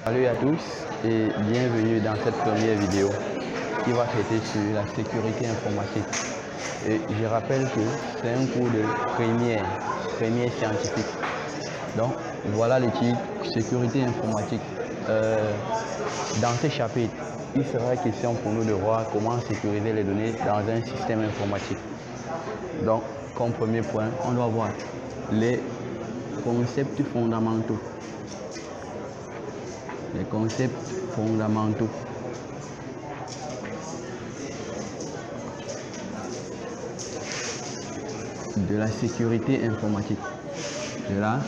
Salut à tous et bienvenue dans cette première vidéo qui va traiter sur la sécurité informatique. Et je rappelle que c'est un cours de première scientifique. Donc voilà le titre, sécurité informatique. Dans ce chapitre, il sera question pour nous de voir comment sécuriser les données dans un système informatique. Donc comme premier point, on doit voir les concepts fondamentaux. Les concepts fondamentaux. De la sécurité informatique. De la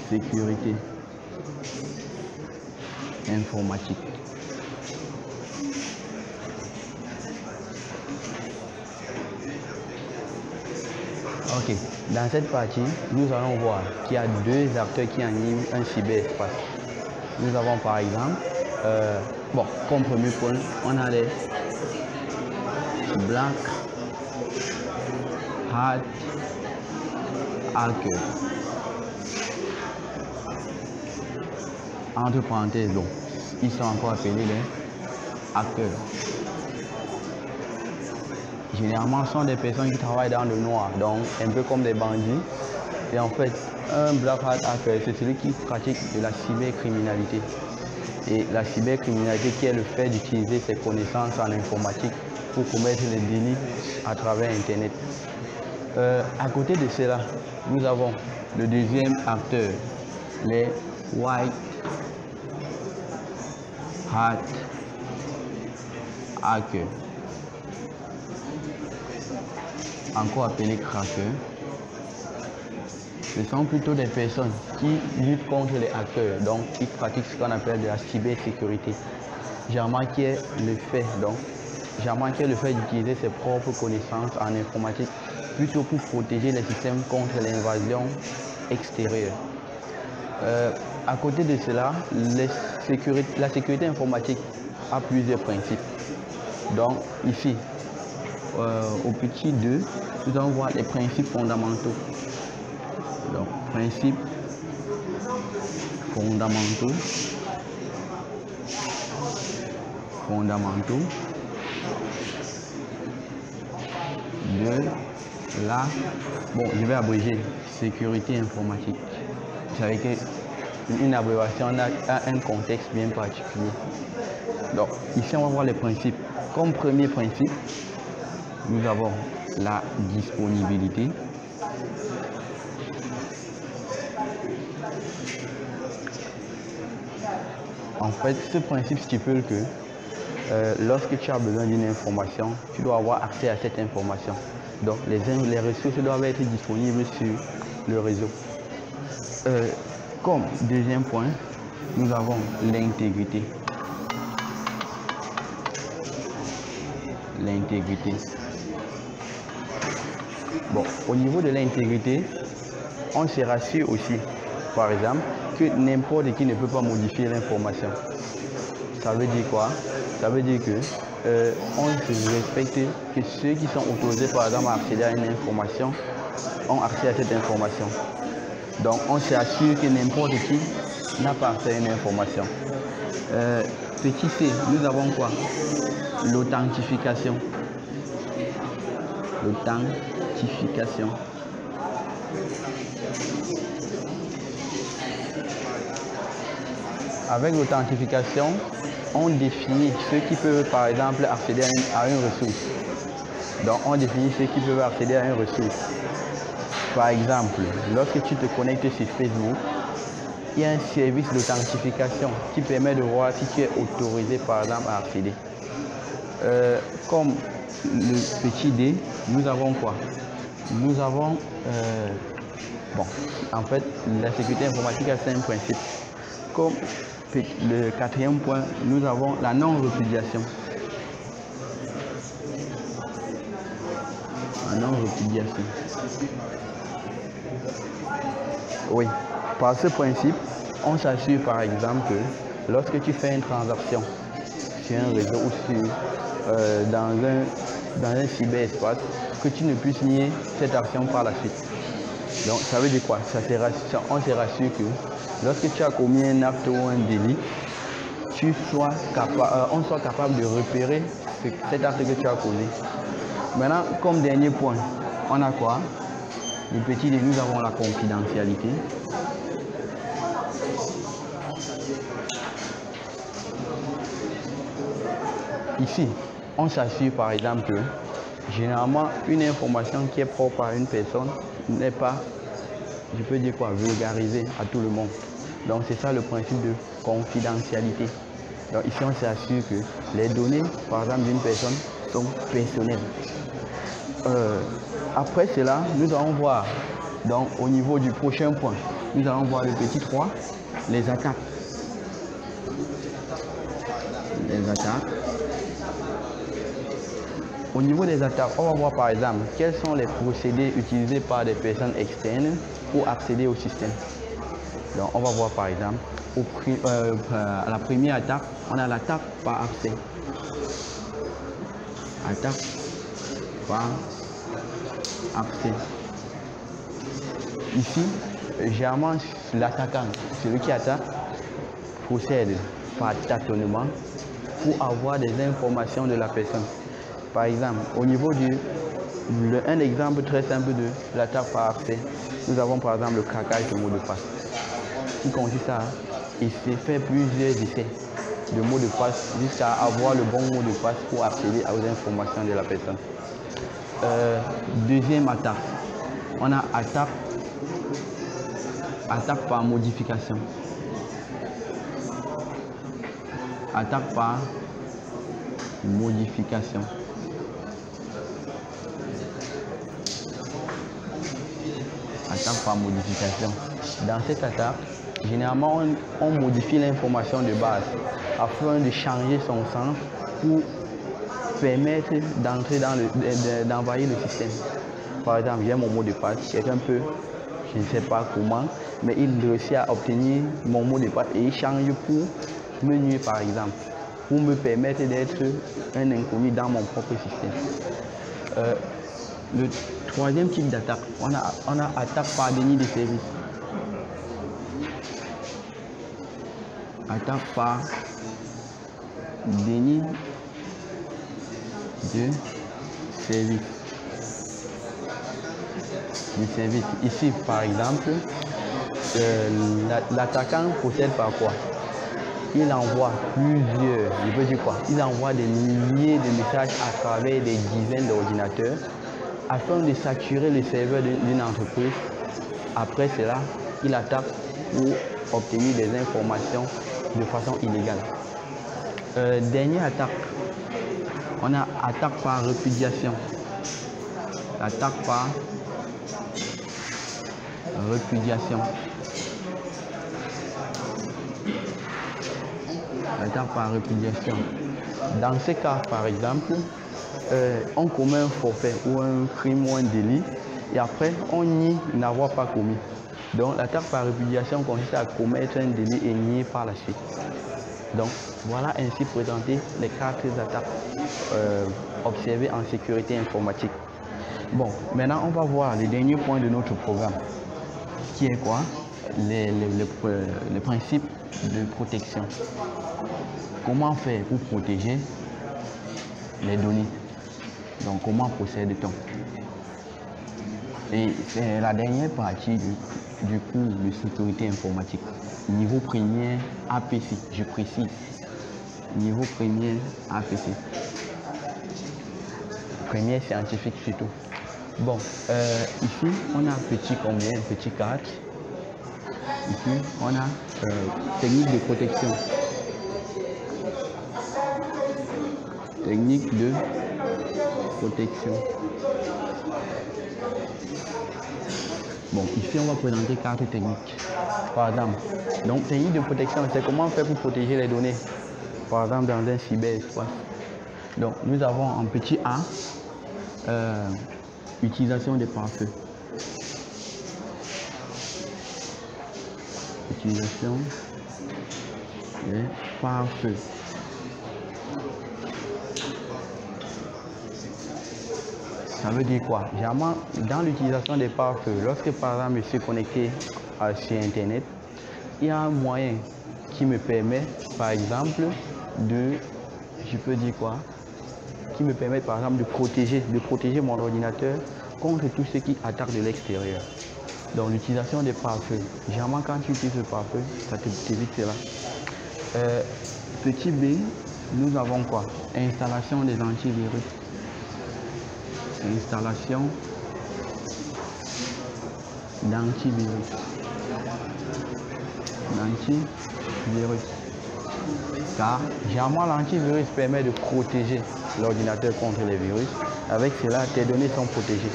sécurité informatique. Ok, dans cette partie, nous allons voir qu'il y a deux acteurs qui animent un cyberespace. Nous avons par exemple, comme premier point, on a les Black Hat Hackers. Entre parenthèses, donc, ils sont encore appelés les hackers. Généralement, ce sont des personnes qui travaillent dans le noir, donc un peu comme des bandits. Et en fait, un Black Hat Hacker, c'est celui qui pratique de la cybercriminalité. Et la cybercriminalité qui est le fait d'utiliser ses connaissances en informatique pour commettre les délits à travers Internet. À côté de cela, nous avons le deuxième acteur, les White Hat Hackers, encore appelés crackers. Ce sont plutôt des personnes qui luttent contre les hackers, donc qui pratiquent ce qu'on appelle de la cybersécurité. Généralement qui est le fait d'utiliser ses propres connaissances en informatique plutôt pour protéger les systèmes contre l'invasion extérieure. À côté de cela, la sécurité informatique a plusieurs principes. Donc ici, au petit 2, nous allons voir les principes fondamentaux. Donc, principes fondamentaux de la, je vais abréger, sécurité informatique. Vous savez qu'une abréviation a un contexte bien particulier. Donc, ici, on va voir les principes. Comme premier principe, nous avons la disponibilité. En fait, ce principe stipule que lorsque tu as besoin d'une information, tu dois avoir accès à cette information. Donc, les ressources doivent être disponibles sur le réseau. Comme deuxième point, nous avons l'intégrité. L'intégrité. Bon, au niveau de l'intégrité, on se rassure aussi, par exemple, que n'importe qui ne peut pas modifier l'information. Ça veut dire quoi? Ça veut dire que on se respecte, que ceux qui sont autorisés par exemple à accéder à une information ont accès à cette information. Donc on s'assure que n'importe qui n'a pas accès à une information. Petit c, nous avons quoi? L'authentification. L'authentification. Avec l'authentification, on définit ceux qui peuvent par exemple accéder à une ressource. Donc on définit ceux qui peuvent accéder à une ressource. Par exemple, lorsque tu te connectes sur Facebook, il y a un service d'authentification qui permet de voir si tu es autorisé par exemple à accéder. Comme le petit d, nous avons quoi? Nous avons, en fait, la sécurité informatique a 5 principes. Comme le quatrième point, nous avons la non-répudiation. La non-répudiation. Oui, par ce principe, on s'assure par exemple que lorsque tu fais une transaction sur un réseau ou dans un cyberespace, que tu ne puisses nier cette action par la suite. Donc ça veut dire quoi? On se rassure que lorsque tu as commis un acte ou un délit, on soit capable de repérer cet acte que tu as causé. Maintenant, comme dernier point, on a quoi? Le petit D, nous avons la confidentialité. Ici, on s'assure par exemple que généralement une information qui est propre à une personne n'est pas, je peux dire quoi, vulgarisée à tout le monde. Donc c'est ça le principe de confidentialité. Donc ici on s'assure que les données par exemple d'une personne sont personnelles. Après cela, nous allons voir, donc au niveau du prochain point, nous allons voir le petit 3, les attaques. Les attaques. Au niveau des attaques, on va voir par exemple quels sont les procédés utilisés par des personnes externes pour accéder au système. Donc on va voir par exemple, à la première attaque, on a l'attaque par accès. Attaque par accès. Ici, généralement, l'attaquant, celui qui attaque, procède par tâtonnement pour avoir des informations de la personne. Par exemple, au niveau un exemple très simple de l'attaque par accès, nous avons par exemple le craquage de mot de passe, qui consiste à faire plusieurs essais de mots de passe jusqu'à avoir le bon mot de passe pour accéder aux informations de la personne. Deuxième attaque, on a attaque par modification. Attaque par modification. Attaque par modification. Dans cette attaque, généralement, on modifie l'information de base afin de changer son sens pour permettre d'envahir le système. Par exemple, j'ai mon mot de passe, quelqu'un peut, je ne sais pas comment, mais il réussit à obtenir mon mot de passe et il change pour me nuire par exemple, pour me permettre d'être un inconnu dans mon propre système. Le troisième type d'attaque, on a attaque par déni de service. Attaque par déni de service. Ici, par exemple, l'attaquant procède par quoi? Il envoie plusieurs, je veux dire quoi? Il envoie des milliers de messages à travers des dizaines d'ordinateurs afin de saturer le serveur d'une entreprise. Après cela, il attaque pour obtenir des informations de façon illégale. Dernière attaque, on a attaque par répudiation. Attaque par répudiation. Attaque par répudiation. Dans ce cas, par exemple, on commet un forfait ou un crime ou un délit et après on nie n'avoir pas commis. Donc l'attaque par répudiation consiste à commettre un délit et nier par la suite. Donc voilà ainsi présenté les 4 attaques observées en sécurité informatique. Bon, maintenant on va voir le dernier point de notre programme qui est quoi? Les principes de protection. Comment faire pour protéger les données? Donc comment procède-t-on? Et c'est la dernière partie du cours de sécurité informatique. Niveau premier APC, je précise. Niveau premier APC. Premier scientifique surtout. Bon, ici on a petit combien? Petit 4. Ici on a technique de protection. Technique de protection. Bon, ici on va présenter 4 techniques. Par exemple, donc technique de protection, c'est comment faire pour protéger les données. Par exemple, dans un cyberespace. Donc, nous avons en petit A, utilisation des pare-feux. Utilisation des pare-feux. Ça veut dire quoi? Généralement, dans l'utilisation des pare-feux, lorsque par exemple je suis connecté sur Internet, il y a un moyen qui me permet, par exemple, je peux dire quoi? Qui me permet, par exemple, de protéger mon ordinateur contre tout ce qui attaque de l'extérieur. Donc, l'utilisation des pare-feux. Généralement, quand tu utilises le pare-feu, ça t'évite cela. Petit B, nous avons quoi? Installation des antivirus. Installation d'antivirus. Car généralement l'antivirus permet de protéger l'ordinateur contre les virus. Avec cela, tes données sont protégées.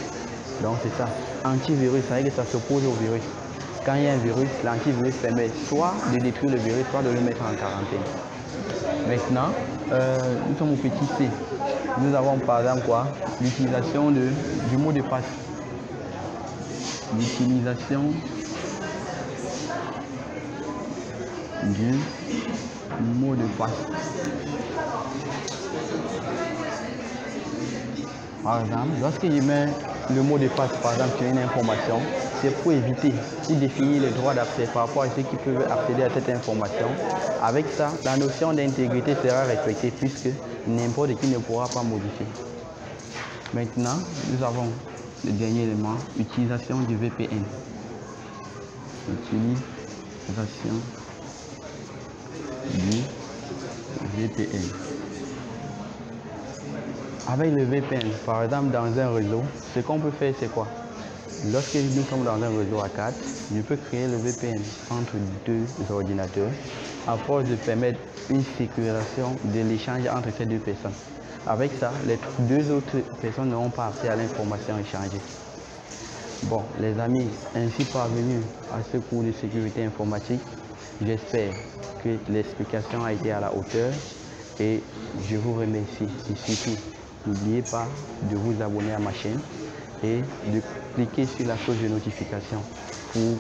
Donc c'est ça. Antivirus, ça veut dire que ça s'oppose au virus. Quand il y a un virus, l'antivirus permet soit de détruire le virus, soit de le mettre en quarantaine. Maintenant, nous sommes au petit C. Nous avons par exemple quoi? L'utilisation du mot de passe. L'utilisation du mot de passe. Par exemple, lorsque je mets le mot de passe, par exemple, sur une information, c'est pour éviter ou définir les droits d'accès par rapport à ceux qui peuvent accéder à cette information. Avec ça, la notion d'intégrité sera respectée puisque n'importe qui ne pourra pas modifier. Maintenant, nous avons le dernier élément, utilisation du VPN. Utilisation du VPN. Avec le VPN, par exemple, dans un réseau, ce qu'on peut faire, c'est quoi? Lorsque nous sommes dans un réseau à 4, je peux créer le VPN entre deux ordinateurs à force de permettre une sécurisation de l'échange entre ces deux personnes. Avec ça, les deux autres personnes n'auront pas accès à l'information échangée. Bon, les amis, ainsi parvenus à ce cours de sécurité informatique, j'espère que l'explication a été à la hauteur et je vous remercie. Et surtout, n'oubliez pas de vous abonner à ma chaîne et de cliquer sur la cloche de notification pour